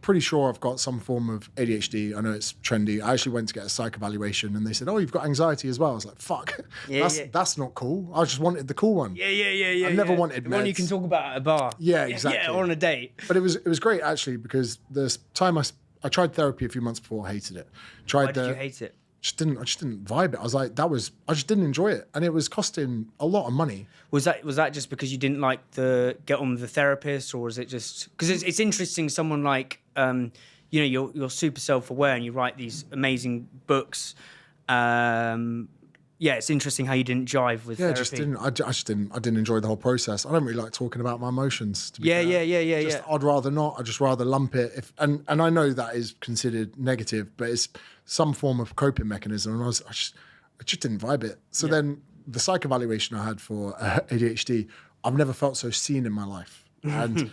pretty sure I've got some form of ADHD. I know it's trendy. I actually went to get a psych evaluation and they said, oh, you've got anxiety as well. I was like, fuck, that's not cool. I just wanted the cool one. Yeah. I never wanted the meds. one you can talk about at a bar. Yeah, exactly. Yeah, or on a date. But it was great actually, because the time I tried therapy a few months before, hated it. Why did you hate it? I just didn't vibe it. I was like, I just didn't enjoy it. And it was costing a lot of money. Was that just because you didn't like get on with the therapist, or was it just because it's interesting? Someone like you're super self-aware and you write these amazing books. It's interesting how you didn't jive with therapy. I didn't enjoy the whole process. I don't really like talking about my emotions. To be fair. Yeah. I'd rather not. I'd just rather lump it. And I know that is considered negative, but it's some form of coping mechanism. And I just didn't vibe it. So then the psych evaluation I had for ADHD, I've never felt so seen in my life. And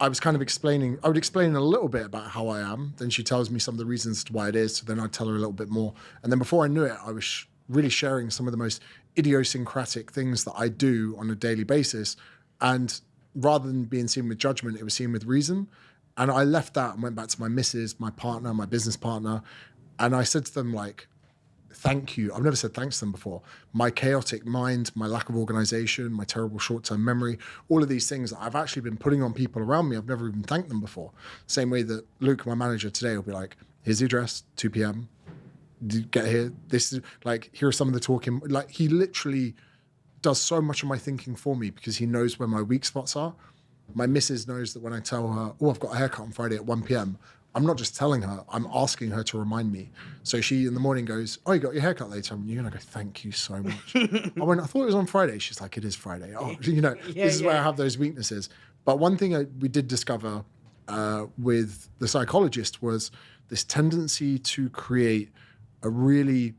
I was kind of I would explain a little bit about how I am. Then she tells me some of the reasons to why it is. So then I'd tell her a little bit more. And then before I knew it, I was really sharing some of the most idiosyncratic things that I do on a daily basis. And rather than being seen with judgment, it was seen with reason. And I left that and went back to my missus, my partner, my business partner. And I said to them, like, thank you. I've never said thanks to them before. My chaotic mind, my lack of organization, my terrible short-term memory, all of these things that I've actually been putting on people around me, I've never even thanked them before. Same way that Luke, my manager today, will be like, here's the address, 2 p.m. Get here. This is like, here are some of the talking. Like, he literally does so much of my thinking for me because he knows where my weak spots are. My missus knows that when I tell her, oh, I've got a haircut on Friday at 1 p.m., I'm not just telling her, I'm asking her to remind me. So she in the morning goes, oh, you got your haircut later? And you're going to go, thank you so much. I thought it was on Friday. She's like, it is Friday. Oh, this is where I have those weaknesses. But one thing we did discover with the psychologist was this tendency to create a really,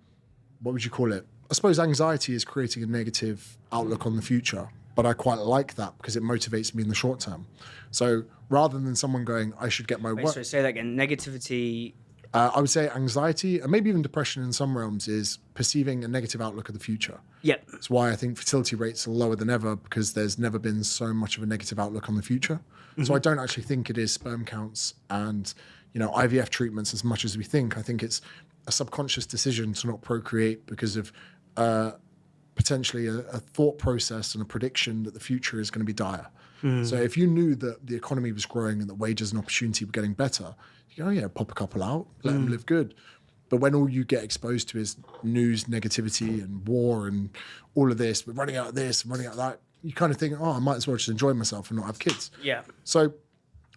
what would you call it? I suppose anxiety is creating a negative outlook on the future, but I quite like that because it motivates me in the short term. So rather than someone going, I should get my work. So say that again, negativity. I would say anxiety, and maybe even depression in some realms, is perceiving a negative outlook of the future. Yep. That's why I think fertility rates are lower than ever, because there's never been so much of a negative outlook on the future. Mm-hmm. So I don't actually think it is sperm counts and IVF treatments as much as we think. I think it's a subconscious decision to not procreate because of potentially a thought process and a prediction that the future is going to be dire. Mm. So if you knew that the economy was growing and that wages and opportunity were getting better, you go, pop a couple out, let them live good. But when all you get exposed to is news, negativity and war and all of this, we're running out of this, running out of that, you kind of think, oh, I might as well just enjoy myself and not have kids. Yeah. So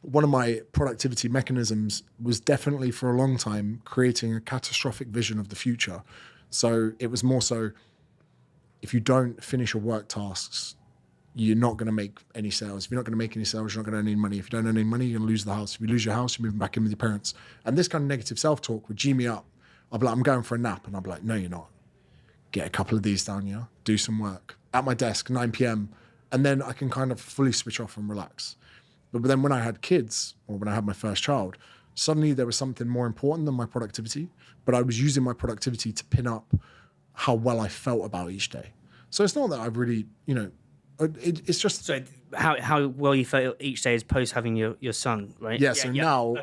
one of my productivity mechanisms was definitely for a long time creating a catastrophic vision of the future. So it was more so, if you don't finish your work tasks, you're not going to make any sales. If you're not going to make any sales, you're not going to earn any money. If you don't earn any money, you're going to lose the house. If you lose your house, you're moving back in with your parents. And this kind of negative self-talk would G me up. I'll be like, I'm going for a nap. And I'll be like, no, you're not. Get a couple of these down here, do some work at my desk, 9 p.m. And then I can kind of fully switch off and relax. But then when I had kids, or when I had my first child, suddenly there was something more important than my productivity. But I was using my productivity to pin up how well I felt about each day. So it's not that I've really, it's just... So how well you felt each day is post having your son, right? Yeah, so now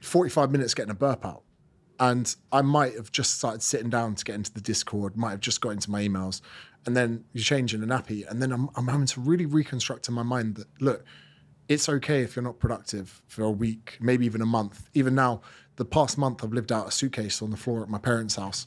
45 minutes getting a burp out. And I might have just started sitting down to get into the Discord, might have just got into my emails. And then you change in a nappy. And then I'm having to really reconstruct in my mind that, look, it's okay if you're not productive for a week, maybe even a month. Even now, the past month, I've lived out a suitcase on the floor at my parents' house.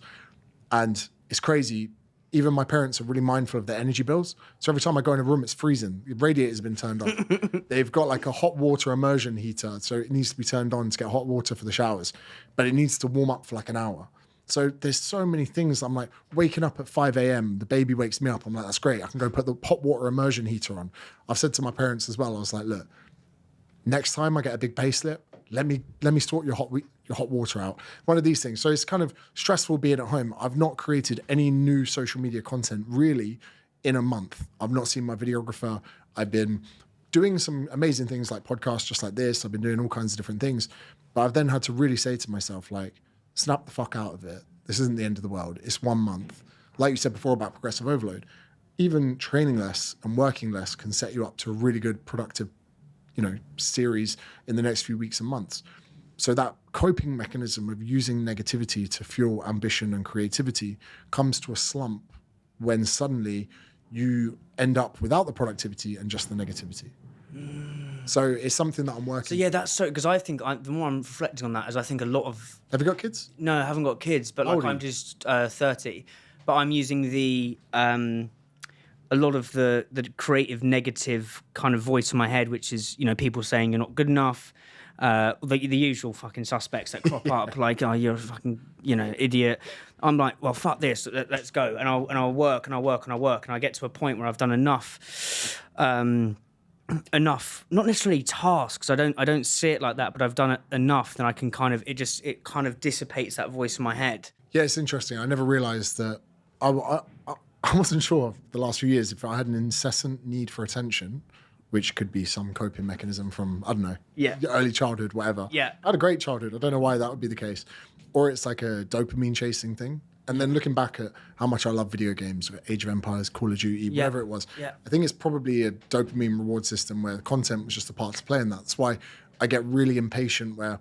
And it's crazy. Even my parents are really mindful of their energy bills. So every time I go in a room, it's freezing. The radiator's been turned on. They've got like a hot water immersion heater. So it needs to be turned on to get hot water for the showers. But it needs to warm up for like an hour. So there's so many things. I'm like waking up at 5 a.m. The baby wakes me up. I'm like, that's great. I can go put the hot water immersion heater on. I've said to my parents as well, I was like, look, next time I get a big pay slip, let me sort your hot water out. One of these things. So it's kind of stressful being at home. I've not created any new social media content really in a month. I've not seen my videographer. I've been doing some amazing things like podcasts just like this. I've been doing all kinds of different things. But I've then had to really say to myself, like, snap the fuck out of it. This isn't the end of the world. It's 1 month. Like you said before about progressive overload, even training less and working less can set you up to a really good, productive, series in the next few weeks and months. So that coping mechanism of using negativity to fuel ambition and creativity comes to a slump when suddenly you end up without the productivity and just the negativity. So it's something that I'm working. So yeah, that's so, because I think the more I'm reflecting on that, is I think a lot of. Have you got kids? No, I haven't got kids, but like I'm just 30. But I'm using the a lot of the creative negative kind of voice in my head, which is, you know, people saying you're not good enough, the usual fucking suspects that crop up, like, oh, you're a fucking, you know, idiot. I'm like, well, fuck this, let's go, and I'll work and I'll work and I'll work, and I get to a point where I've done enough, not necessarily tasks. I don't see it like that, but I've done it enough, then I can kind of, it kind of dissipates that voice in my head. Yeah, it's interesting. I never realized that. I wasn't sure the last few years if I had an incessant need for attention, which could be some coping mechanism from, I don't know, early childhood, whatever. Yeah. I had a great childhood. I don't know why that would be the case. Or it's like a dopamine chasing thing. And then looking back at how much I love video games, Age of Empires, Call of Duty, whatever it was, I think it's probably a dopamine reward system where the content was just a part to play in that. That's why I get really impatient where,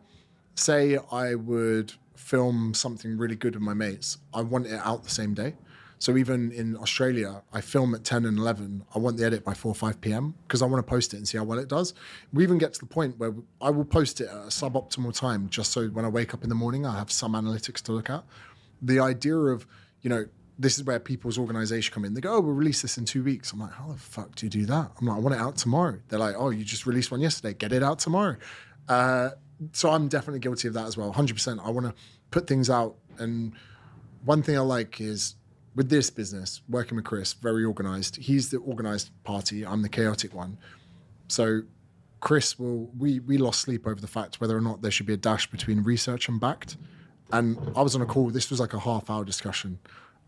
say I would film something really good with my mates, I want it out the same day. So even in Australia, I film at 10 and 11. I want the edit by 4 or 5 p.m. because I want to post it and see how well it does. We even get to the point where I will post it at a suboptimal time just so when I wake up in the morning, I have some analytics to look at. The idea of, you know, this is where people's organization come in. They go, oh, we'll release this in 2 weeks. I'm like, how the fuck do you do that? I'm like, I want it out tomorrow. They're like, oh, you just released one yesterday. Get it out tomorrow. So I'm definitely guilty of that as well. 100%. I want to put things out. And one thing I like is, with this business, working with Chris, very organized. He's the organized party. I'm the chaotic one. So Chris we lost sleep over the fact whether or not there should be a dash between research and backed. And I was on a call. This was like a half-hour discussion.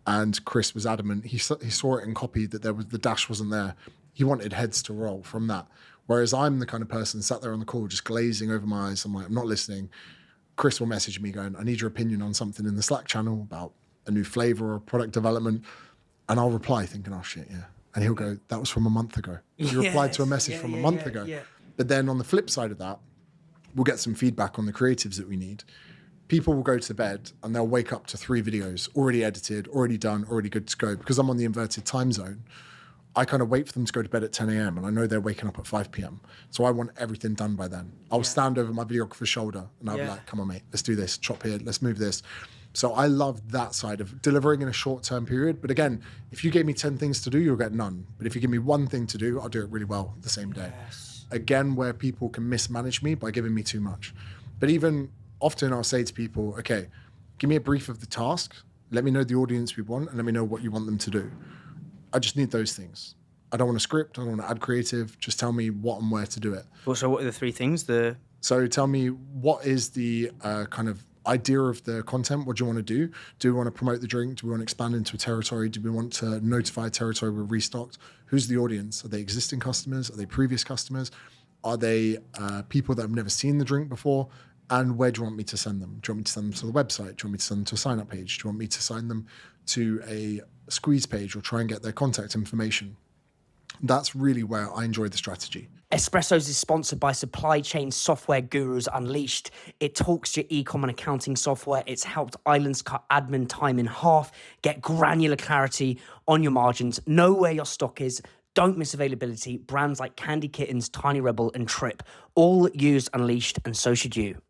And Chris was adamant. He saw it and copied that the dash wasn't there. He wanted heads to roll from that. Whereas I'm the kind of person sat there on the call just glazing over my eyes. I'm like, I'm not listening. Chris will message me going, I need your opinion on something in the Slack channel about a new flavor or product development, and I'll reply thinking, oh shit, yeah. And he'll go, that was from a month ago. You replied to a message from a month ago. Yeah. But then on the flip side of that, we'll get some feedback on the creatives that we need. People will go to bed and they'll wake up to 3 videos already edited, already done, already good to go. Because I'm on the inverted time zone, I kind of wait for them to go to bed at 10 a.m. and I know they're waking up at 5 p.m. So I want everything done by then. I'll stand over my videographer's shoulder and I'll be like, come on, mate, let's do this, chop here, let's move this. So I love that side of delivering in a short-term period. But again, if you gave me 10 things to do, you'll get none. But if you give me one thing to do, I'll do it really well the same day. Yes. Again, where people can mismanage me by giving me too much. But even often I'll say to people, okay, give me a brief of the task. Let me know the audience we want and let me know what you want them to do. I just need those things. I don't want a script. I don't want to add creative. Just tell me what and where to do it. So what are the 3 things? So tell me, what is the kind of idea of the content? What do you want to do? Do we want to promote the drink? Do we want to expand into a territory? Do we want to notify a territory we're restocked? Who's the audience? Are they existing customers? Are they previous customers? Are they people that have never seen the drink before? And where do you want me to send them? Do you want me to send them to the website? Do you want me to send them to a sign-up page? Do you want me to sign them to a squeeze page or try and get their contact information? That's really where I enjoy the strategy. Espressos is sponsored by supply chain software gurus Unleashed. It talks your e-com and accounting software. It's helped islands cut admin time in half, get granular clarity on your margins, know where your stock is, don't miss availability. Brands like Candy Kittens, Tiny Rebel, and Trip all use Unleashed, and so should you.